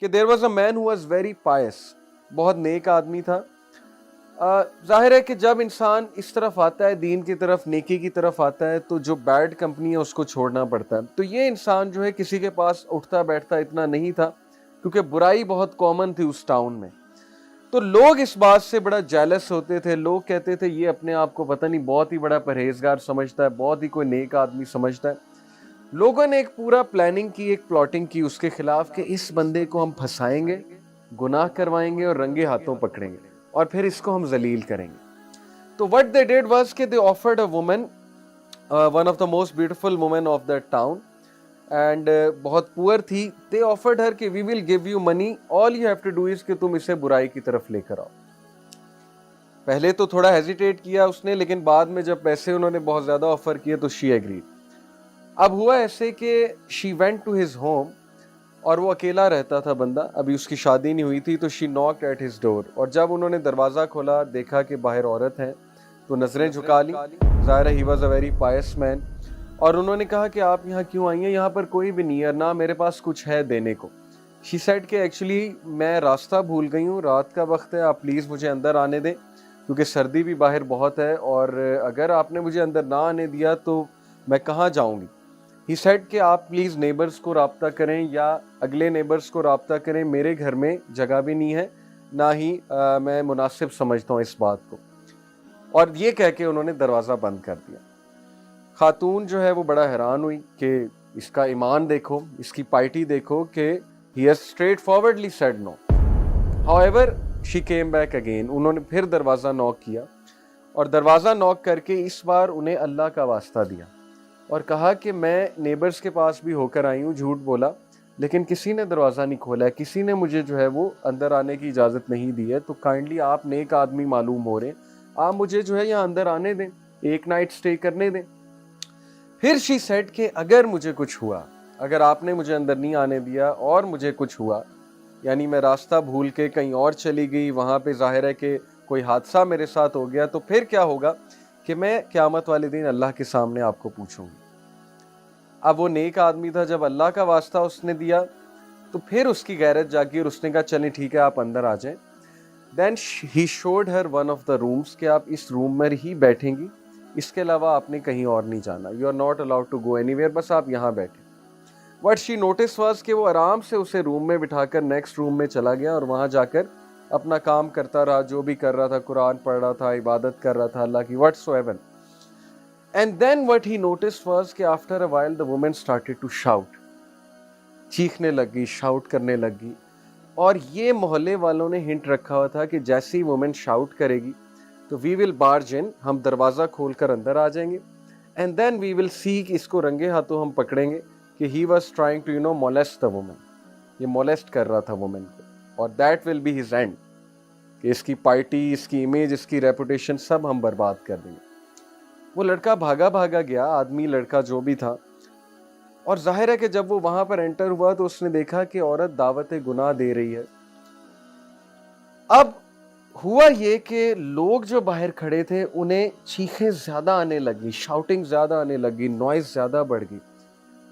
کہ there was a man who was very pious, बहुत नेक आदमी था। जाहिर है कि जब इंसान इस तरफ आता है, दीन की तरफ, नेकी की तरफ आता है, तो जो बैड कंपनी है उसको छोड़ना पड़ता है। तो ये इंसान जो है किसी के पास उठता बैठता इतना नहीं था, क्योंकि बुराई बहुत कॉमन थी उस टाउन में। तो लोग इस बात से बड़ा जेलस होते थे। लोग कहते थे ये अपने आप को पता नहीं बहुत ही बड़ा परहेजगार समझता है, बहुत ही कोई नेक आदमी समझता है। लोगों ने एक पूरा प्लानिंग की, एक प्लॉटिंग की उसके खिलाफ कि इस बंदे को हम फंसाएंगे, गुनाह करवाएंगे और रंगे हाथों पकड़ेंगे और फिर इसको हम जलील करेंगे। तो व्हाट दे डिड वाज कि they offered a woman, one of the most beautiful women of that town, and बहुत पुअर थी। दे ऑफर्ड हर कि we will give you money, all you have to do is कि तुम इसे बुराई की तरफ लेकर आओ। पहले तो थोड़ा हेजिटेट किया उसने, लेकिन बाद में जब पैसे उन्होंने बहुत ज्यादा ऑफर किए तो शी एग्रीड। अब हुआ ऐसे कि she went to his home, और वो अकेला रहता था बंदा, अभी उसकी शादी नहीं हुई थी। तो she knocked at his door, और जब उन्होंने दरवाज़ा खोला, देखा कि बाहर औरत है, तो नजरें झुका ली। ज़ाहिर है he was a very Payas man. और उन्होंने कहा कि आप यहाँ क्यों आई हैं, यहाँ पर कोई भी नहीं है, ना मेरे पास कुछ है देने को। शी सेड कि एक्चुअली मैं रास्ता भूल गई हूँ, रात का वक्त है, आप प्लीज़ मुझे अंदर आने दें, क्योंकि सर्दी भी बाहर बहुत है, और अगर आपने मुझे अंदर ना आने दिया तो मैं कहाँ जाऊँगी। ही सेड कि आप प्लीज़ नेबर्स को राब्ता करें या अगले नेबर्स को राब्ता करें, मेरे घर में जगह भी नहीं है, ना ही मैं मुनासिब समझता हूँ इस बात को। और ये कह के उन्होंने दरवाज़ा बंद कर दिया। खातून जो है वो बड़ा हैरान हुई कि इसका ईमान देखो, इसकी पाइटी देखो कि he has straightforwardly said no. However she came back again, उन्होंने फिर दरवाज़ा नॉक किया, और दरवाज़ा नॉक करके इस बार उन्हें अल्लाह का वास्ता दिया और कहा कि मैं नेबर्स के पास भी होकर आई हूँ, झूठ बोला, लेकिन किसी ने दरवाज़ा नहीं खोला है, किसी ने मुझे जो है वो अंदर आने की इजाज़त नहीं दी है। तो काइंडली आप नेक आदमी मालूम हो रहे हैं, आप मुझे जो है यहाँ अंदर आने दें, एक नाइट स्टे करने दें। फिर शी सेड कि अगर मुझे कुछ हुआ, अगर आपने मुझे अंदर नहीं आने दिया और मुझे कुछ हुआ, यानी मैं रास्ता भूल के कहीं और चली गई, वहाँ पे ज़ाहिर है कि कोई हादसा मेरे साथ हो गया, तो फिर क्या होगा कि मैं क़यामत वाले दिन अल्लाह के सामने आपको पूछूंगी। अब वो नेक आदमी था, जब अल्लाह का वास्ता उसने दिया तो फिर उसकी गैरत जागी और उसने कहा चलें ठीक है, आप अंदर आ जाएं। Then he showed her one of the rooms कि आप इस रूम में ही बैठेंगी, इसके अलावा आपने कहीं और नहीं जाना, you are not allowed to go anywhere, बस आप यहाँ बैठे। व्हाट शी नोटिस वाज कि वो आराम से उसे रूम में बिठाकर नेक्स्ट रूम में चला गया और वहाँ जाकर अपना काम करता रहा, जो भी कर रहा था, कुरान पढ़ रहा था, इबादत कर रहा था अल्लाह की, whatsoever. And then what he noticed was कि after a while the woman started to shout, चीखने लगी, शाउट करने लगी। और ये मोहल्ले वालों ने हिंट रखा हुआ था कि जैसी वुमेन शाउट करेगी तो वी विल बार्ज इन, हम दरवाज़ा खोलकर अंदर आ जाएंगे, and then we will see कि इसको रंगे हाथों हम पकड़ेंगे कि he was trying to molest the women, ये मोलेस्ट कर रहा था वुमेन को, और that will be his end, कि इसकी पार्टी, इसकी इमेज, इसकी रेपुटेशन सब हम बर्बाद कर देंगे। वो लड़का भागा भागा गया, आदमी लड़का जो भी था, और जाहिर है कि जब वो वहां पर एंटर हुआ तो उसने देखा कि औरत दावत गुनाह दे रही है। अब हुआ ये कि लोग जो बाहर खड़े थे उन्हें चीखें ज्यादा आने लगी, शाउटिंग ज्यादा आने लगी, नॉइज ज्यादा बढ़ गई।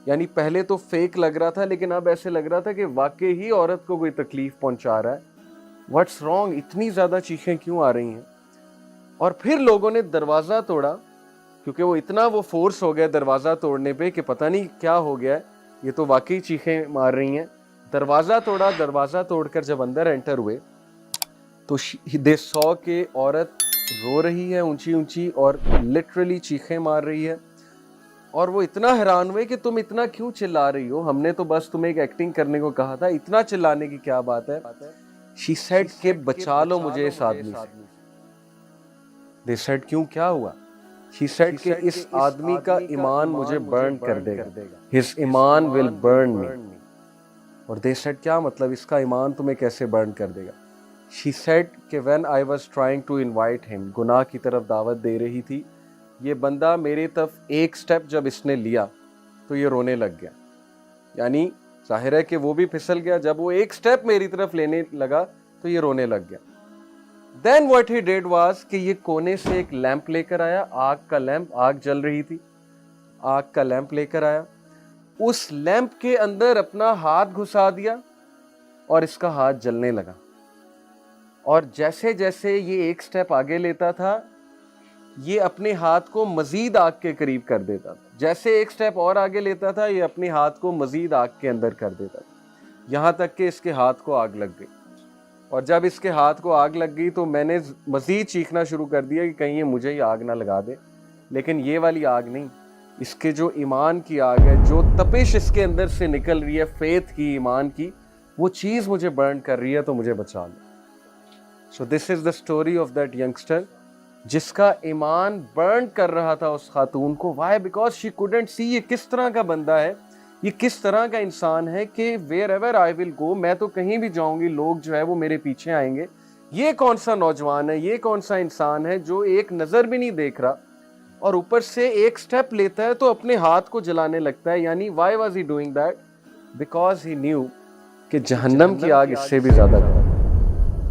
यानी पहले तो फेक लग रहा था, लेकिन अब ऐसे लग रहा था कि वाकई ही औरत को कोई तकलीफ पहुंचा रहा है। व्हाट्स रॉन्ग, इतनी ज्यादा चीखें क्यों आ रही हैं। और फिर लोगों ने दरवाजा तोड़ा, क्योंकि वो इतना वो फोर्स हो गया दरवाज़ा तोड़ने पे कि पता नहीं क्या हो गया, ये तो वाकई चीखें मार रही हैं। दरवाज़ा तोड़ा, दरवाज़ा तोड़कर जब अंदर एंटर हुए तो दे सॉ के औरत रो रही है ऊंची ऊंची और लिटरली चीखें मार रही है। और वो इतना हैरान हुए कि तुम इतना क्यों चिल्ला रही हो, हमने तो बस तुम्हें एक एक्टिंग करने को कहा था, इतना चिल्लाने की क्या बात है। शी सेड के बचा लो मुझे इस आदमी से। दे सेड क्यों, क्या हुआ। She said कि इस आदमी का ईमान मुझे बर्न कर देगा, His Iman will burn me। और they said क्या मतलब, इसका ईमान तुम्हें कैसे बर्न कर देगा। She said कि when I was trying to invite him, गुनाह की तरफ दावत दे रही थी, ये बंदा मेरी तरफ एक स्टेप जब इसने लिया तो ये रोने लग गया। यानी जाहिर है कि वो भी फिसल गया, जब वो एक स्टेप मेरी तरफ लेने लगा तो ये रोने लग गया। Then what he did was कि ये कोने से एक लैंप लेकर आया, आग का लैंप, आग जल रही थी, आग का लैंप लेकर आया, उस लैंप के अंदर अपना हाथ घुसा दिया اور اس کا ہاتھ جلنے لگا. اور جیسے جیسے یہ ایک سٹیپ آگے لیتا تھا یہ اپنے ہاتھ کو مزید آگ کے قریب کر دیتا تھا. جیسے ایک سٹیپ اور آگے لیتا تھا یہ اپنے ہاتھ کو مزید آگ کے اندر کر دیتا تھا, یہاں تک کہ اس کے ہاتھ کو آگ لگ گئی. اور جب اس کے ہاتھ کو آگ لگ گئی تو میں نے مزید چیخنا شروع کر دیا کہ کہیں یہ مجھے ہی آگ نہ لگا دے. لیکن یہ والی آگ نہیں, اس کے جو ایمان کی آگ ہے, جو تپش اس کے اندر سے نکل رہی ہے فیتھ کی, ایمان کی, وہ چیز مجھے برن کر رہی ہے, تو مجھے بچا لو. So this is the story of that youngster جس کا ایمان برن کر رہا تھا اس خاتون کو. Why? Because she couldn't see یہ کس طرح کا بندہ ہے, یہ کس طرح کا انسان ہے کہ ویئر ایور آئی ول گو, میں تو کہیں بھی جاؤں گی لوگ جو ہے وہ میرے پیچھے آئیں گے. یہ کون سا نوجوان ہے, یہ کون سا انسان ہے جو ایک نظر بھی نہیں دیکھ رہا اور اوپر سے ایک سٹیپ لیتا ہے تو اپنے ہاتھ کو جلانے لگتا ہے. یعنی Y was he doing that? Because he new کہ جہنم کی آگ اس سے بھی زیادہ گرم.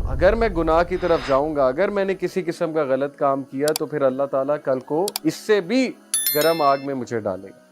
اگر میں گناہ کی طرف جاؤں گا, اگر میں نے کسی قسم کا غلط کام کیا, تو پھر اللہ تعالیٰ کل کو اس سے بھی گرم آگ میں مجھے ڈالے گا.